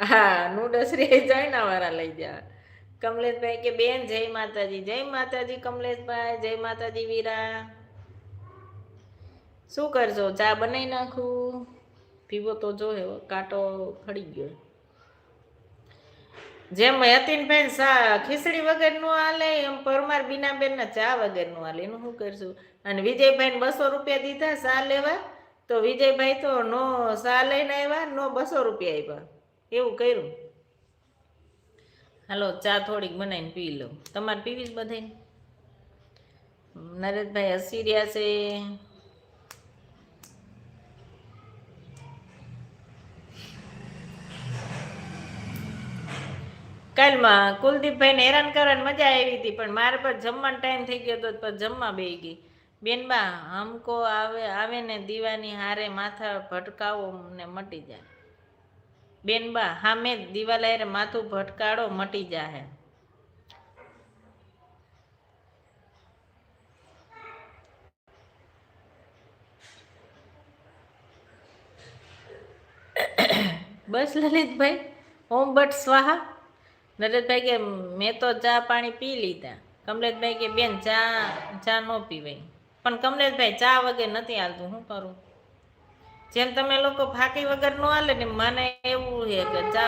હા નૂડલ્સ રે જૈના વાળા લઈ જા. કમલેશભાઈ કે બેન જય માતાજી કમલેશભાઈ, જય માતાજી વીરા. શું કરશો? ચા બનાવી નાખું? પીવો તો જો કાંટો ખડી ગયો. જેમ યતીનભાઈ ખીચડી વગર નું હાલે એમ પરમાર બીનાબેન ના ચા વગર નું હાલે. એનું શું કરશું? અને વિજયભાઈ ને 200 રૂપિયા દીધા ચા લેવા, તો વિજયભાઈ તો નો ચા લઈને આવ્યા, નો 200 રૂપિયા આપ્યા. એવું કર્યું. હાલો ચા થોડીક બનાવીને પી લો. તમારે પીવીશ બધાને? નરેશભાઈ હસી રહ્યા છે. કાલમાં કુલદીપભાઈને હેરાન કરવાની મજા આવી હતી, પણ મારે પર જમવાનો ટાઈમ થઈ ગયો હતો, પછી જમવા બેસી ગઈ. બેનબા હમકો આવે ને દીવાની હારે માથા ભટકાવો ને મટી જાય. બેનબા હામે દિવાલા હારે માથું ભટકાડો મટી જાહે. બસ લલિતભાઈ, ઓમ બટ સ્વાહા. નરેશભાઈ કે મેં તો ચા પાણી પી લીધા. કમલેશભાઈ કે બેન ચા ન પીવાય. પણ કમલેશભાઈ ચા વગર નથી હાલતું, શું કરું? જેમ તમે લોકો ફાંકી વગર નો હાલે ને મને એવું છે કે ચા